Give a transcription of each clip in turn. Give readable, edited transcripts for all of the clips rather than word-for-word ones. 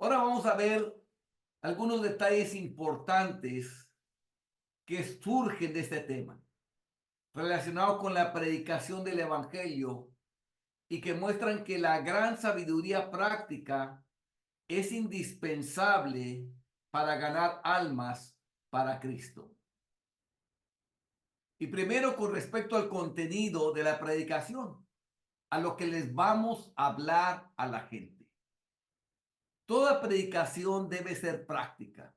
Ahora vamos a ver algunos detalles importantes que surgen de este tema, relacionados con la predicación del Evangelio y que muestran que la gran sabiduría práctica es indispensable para ganar almas para Cristo. Y primero, con respecto al contenido de la predicación, a lo que les vamos a hablar a la gente. Toda predicación debe ser práctica.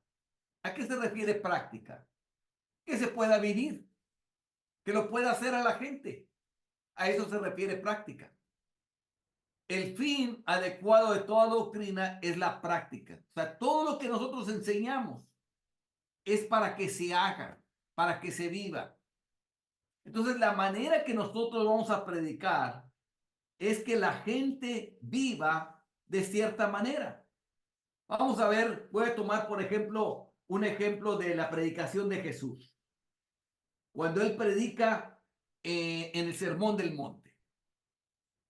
¿A qué se refiere práctica? Que se pueda vivir, que lo pueda hacer a la gente. A eso se refiere práctica. El fin adecuado de toda doctrina es la práctica. O sea, todo lo que nosotros enseñamos es para que se haga, para que se viva. Entonces, la manera que nosotros vamos a predicar es que la gente viva de cierta manera. Vamos a ver, voy a tomar, por ejemplo, un ejemplo de la predicación de Jesús. Cuando él predica en el Sermón del Monte.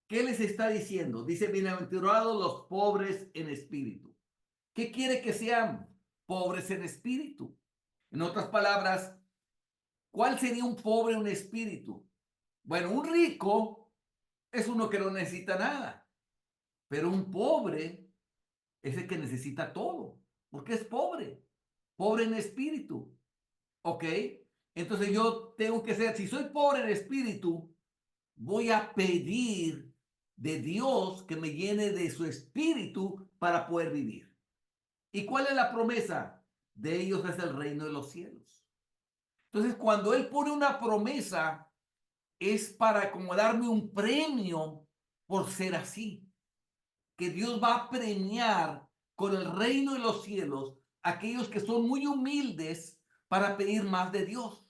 ¿Qué les está diciendo? Dice, bienaventurados los pobres en espíritu. ¿Qué quiere que sean? Pobres en espíritu. En otras palabras, ¿cuál sería un pobre en espíritu? Bueno, un rico es uno que no necesita nada, pero un pobre es el que necesita todo, porque es pobre, pobre en espíritu. ¿Ok? Entonces yo tengo que ser, si soy pobre en espíritu, voy a pedir de Dios que me llene de su espíritu para poder vivir. ¿Y cuál es la promesa? De ellos es el reino de los cielos. Entonces, cuando Él pone una promesa, es para como darme un premio por ser así. Que Dios va a premiar con el reino de los cielos a aquellos que son muy humildes para pedir más de Dios.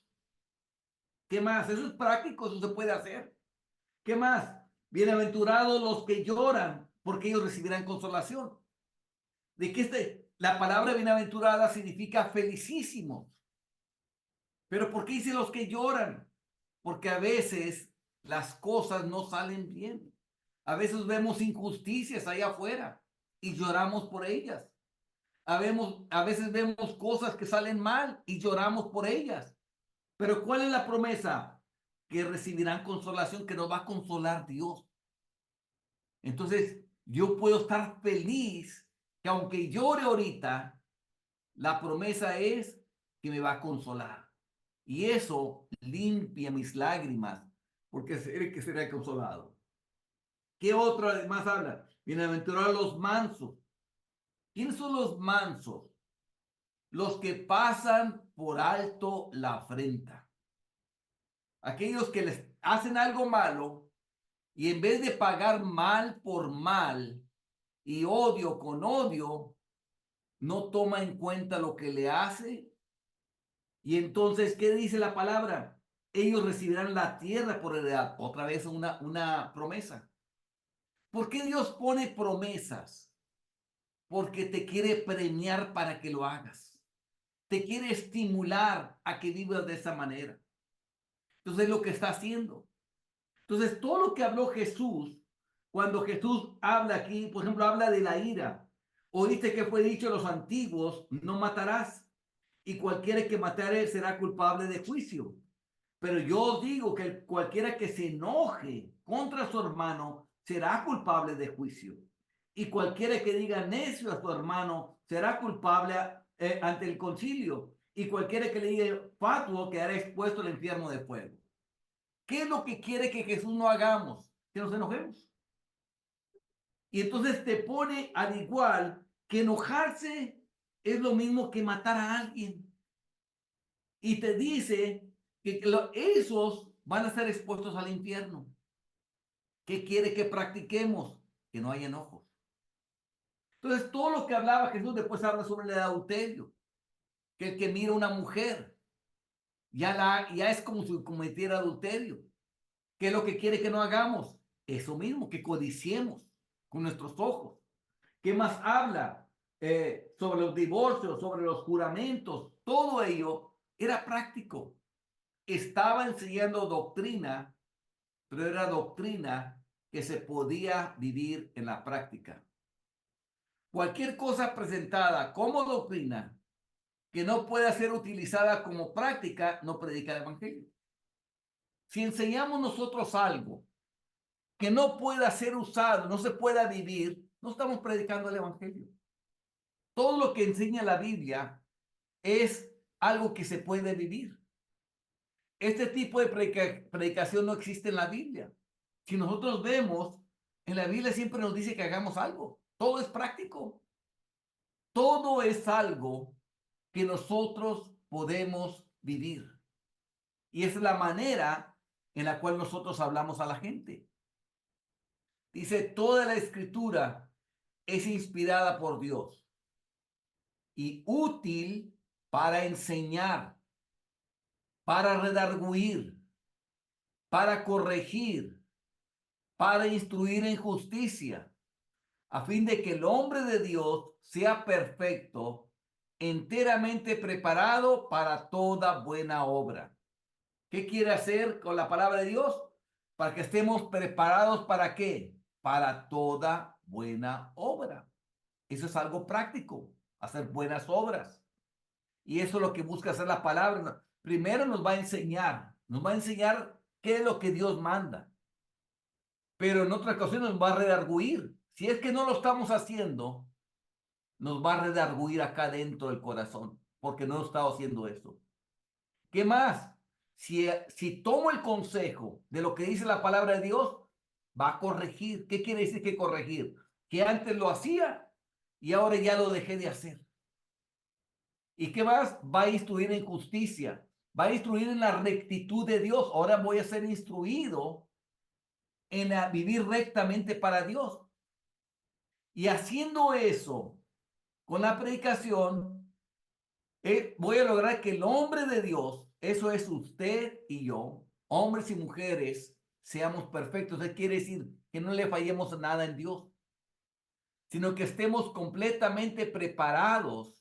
¿Qué más? Eso es práctico, eso se puede hacer. ¿Qué más? Bienaventurados los que lloran, porque ellos recibirán consolación. De que la palabra bienaventurada significa felicísimos. Pero ¿por qué dice los que lloran? Porque a veces las cosas no salen bien. A veces vemos injusticias allá afuera y lloramos por ellas. A veces vemos cosas que salen mal y lloramos por ellas. Pero ¿cuál es la promesa? Que recibirán consolación, que nos va a consolar Dios. Entonces, yo puedo estar feliz que aunque llore ahorita, la promesa es que me va a consolar. Y eso limpia mis lágrimas, porque sé que será consolado. ¿Qué otro además habla? Bienaventurados los mansos. ¿Quiénes son los mansos? Los que pasan por alto la afrenta. Aquellos que les hacen algo malo y en vez de pagar mal por mal y odio con odio, no toma en cuenta lo que le hace. Y entonces, ¿qué dice la palabra? Ellos recibirán la tierra por heredad. Otra vez una promesa. ¿Por qué Dios pone promesas? Porque te quiere premiar para que lo hagas. Te quiere estimular a que vivas de esa manera. Entonces es lo que está haciendo. Entonces, todo lo que habló Jesús, cuando Jesús habla aquí, por ejemplo, habla de la ira. Oíste que fue dicho a los antiguos, no matarás, y cualquiera que matare será culpable de juicio. Pero yo os digo que cualquiera que se enoje contra su hermano será culpable de juicio. Y cualquiera que diga necio a su hermano será culpable ante el concilio. Y cualquiera que le diga fatuo quedará expuesto al infierno de fuego. ¿Qué es lo que quiere que Jesús no hagamos? Que nos enojemos. Y entonces te pone al igual que enojarse es lo mismo que matar a alguien. Y te dice que esos van a estar expuestos al infierno. ¿Qué quiere que practiquemos? Que no haya enojos. Entonces, todo lo que hablaba Jesús después habla sobre el adulterio. Que el que mira a una mujer ya es como si cometiera adulterio. ¿Qué es lo que quiere que no hagamos? Eso mismo, que codiciemos con nuestros ojos. ¿Qué más habla? Sobre los divorcios, sobre los juramentos. Todo ello era práctico. Estaba enseñando doctrina, pero era doctrina que se podía vivir en la práctica. Cualquier cosa presentada como doctrina que no pueda ser utilizada como práctica, no predica el evangelio. Si enseñamos nosotros algo que no pueda ser usado, no se pueda vivir, no estamos predicando el evangelio. Todo lo que enseña la Biblia es algo que se puede vivir. Este tipo de predicación no existe en la Biblia. Si nosotros vemos, en la Biblia siempre nos dice que hagamos algo. Todo es práctico. Todo es algo que nosotros podemos vivir. Y es la manera en la cual nosotros hablamos a la gente. Dice, toda la escritura es inspirada por Dios y útil para enseñar, para redarguir, para corregir, para instruir en justicia, a fin de que el hombre de Dios sea perfecto, enteramente preparado para toda buena obra. ¿Qué quiere hacer con la palabra de Dios? Para que estemos preparados ¿para qué? Para toda buena obra. Eso es algo práctico, hacer buenas obras. Y eso es lo que busca hacer la palabra. Primero nos va a enseñar qué es lo que Dios manda. Pero en otra ocasión nos va a redarguir. Si es que no lo estamos haciendo, nos va a redarguir acá dentro del corazón, porque no he estado haciendo eso. ¿Qué más? Si tomo el consejo de lo que dice la palabra de Dios, va a corregir. ¿Qué quiere decir que corregir? Que antes lo hacía y ahora ya lo dejé de hacer. ¿Y qué más? Va a instruir en justicia, va a instruir en la rectitud de Dios. Ahora voy a ser instruido en vivir rectamente para Dios. Y haciendo eso, con la predicación, voy a lograr que el hombre de Dios, eso es usted y yo, hombres y mujeres, seamos perfectos. Eso quiere decir que no le fallemos nada en Dios, sino que estemos completamente preparados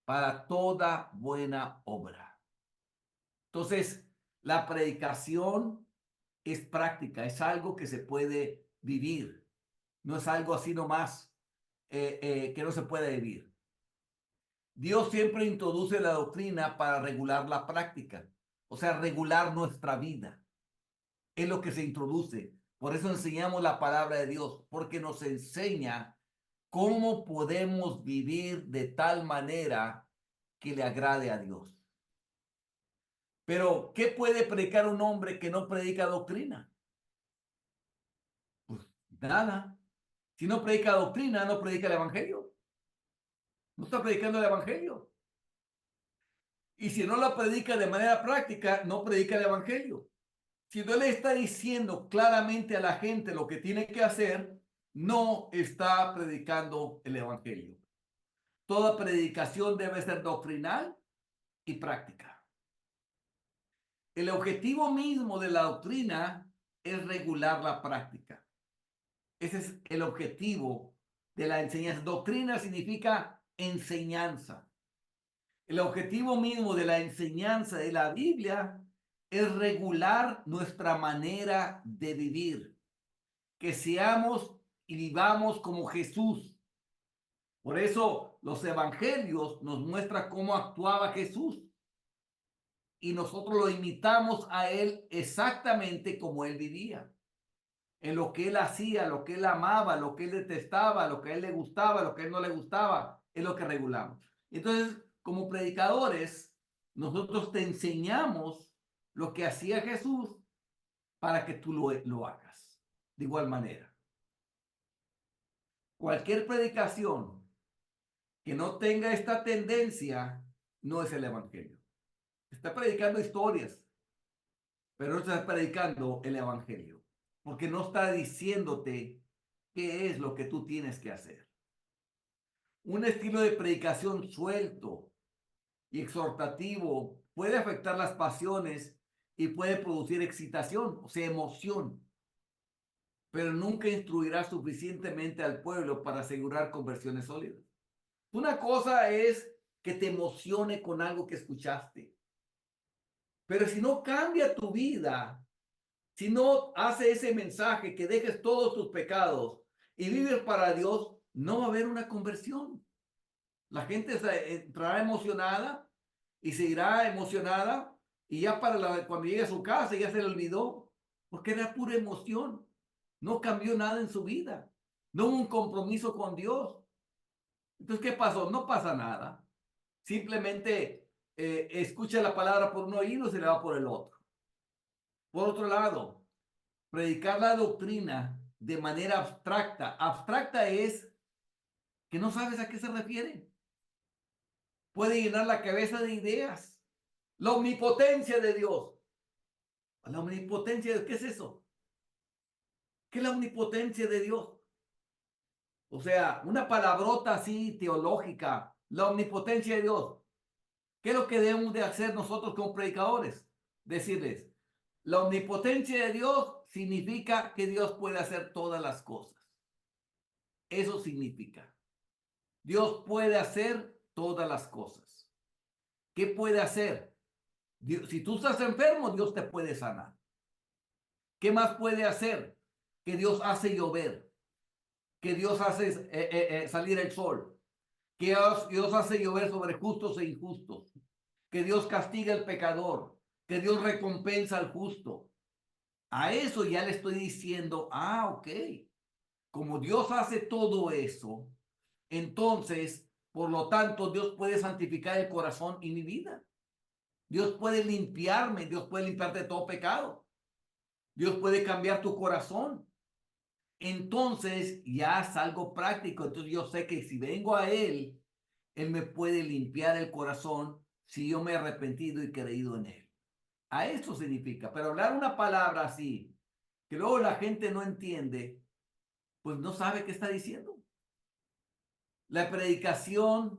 para toda buena obra. Entonces, la predicación es práctica, es algo que se puede vivir, no es algo así nomás que no se puede vivir. Dios siempre introduce la doctrina para regular la práctica, o sea, regular nuestra vida. Es lo que se introduce. Por eso enseñamos la palabra de Dios, porque nos enseña cómo podemos vivir de tal manera que le agrade a Dios. Pero, ¿qué puede predicar un hombre que no predica doctrina? Pues nada. Si no predica doctrina, no predica el evangelio. No está predicando el evangelio. Y si no la predica de manera práctica, no predica el evangelio. Si no le está diciendo claramente a la gente lo que tiene que hacer, no está predicando el evangelio. Toda predicación debe ser doctrinal y práctica. El objetivo mismo de la doctrina es regular la práctica. Ese es el objetivo de la enseñanza. Doctrina significa enseñanza. El objetivo mismo de la enseñanza de la Biblia es regular nuestra manera de vivir, que seamos y vivamos como Jesús. Por eso los evangelios nos muestran cómo actuaba Jesús y nosotros lo imitamos a él exactamente como él vivía. En lo que él hacía, lo que él amaba, lo que él detestaba, lo que a él le gustaba, lo que a él no le gustaba, es lo que regulamos. Entonces, como predicadores, nosotros te enseñamos lo que hacía Jesús para que tú lo hagas. De igual manera, cualquier predicación que no tenga esta tendencia no es el evangelio. Está predicando historias, pero no está predicando el evangelio, porque no está diciéndote qué es lo que tú tienes que hacer. Un estilo de predicación suelto y exhortativo puede afectar las pasiones y puede producir excitación, o sea, emoción, pero nunca instruirá suficientemente al pueblo para asegurar conversiones sólidas. Una cosa es que te emocione con algo que escuchaste, pero si no cambia tu vida, si no hace ese mensaje que dejes todos tus pecados y vives para Dios, no va a haber una conversión. La gente entrará emocionada y seguirá emocionada y ya cuando llegue a su casa ya se le olvidó, porque era pura emoción. No cambió nada en su vida. No hubo un compromiso con Dios. Entonces, ¿qué pasó? No pasa nada. Simplemente escucha la palabra por un oído y se le va por el otro. Por otro lado, predicar la doctrina de manera abstracta. Abstracta es que no sabes a qué se refiere. Puede llenar la cabeza de ideas. La omnipotencia de Dios. La omnipotencia, ¿qué es eso? ¿Qué es la omnipotencia de Dios? O sea, una palabrota así teológica, la omnipotencia de Dios. ¿Qué es lo que debemos de hacer nosotros como predicadores? Decirles, la omnipotencia de Dios significa que Dios puede hacer todas las cosas. Eso significa. Dios puede hacer todas las cosas. ¿Qué puede hacer? Si tú estás enfermo, Dios te puede sanar. ¿Qué más puede hacer? Que Dios hace llover, que Dios hace salir el sol, que Dios hace llover sobre justos e injustos, que Dios castiga al pecador, que Dios recompensa al justo. A eso ya le estoy diciendo, ok, como Dios hace todo eso, entonces, por lo tanto, Dios puede santificar el corazón y mi vida. Dios puede limpiarme, Dios puede limpiarte de todo pecado. Dios puede cambiar tu corazón. Entonces ya es algo práctico. Entonces yo sé que si vengo a Él, Él me puede limpiar el corazón si yo me he arrepentido y creído en Él. A eso significa. Pero hablar una palabra así, que luego la gente no entiende, pues no sabe qué está diciendo. La predicación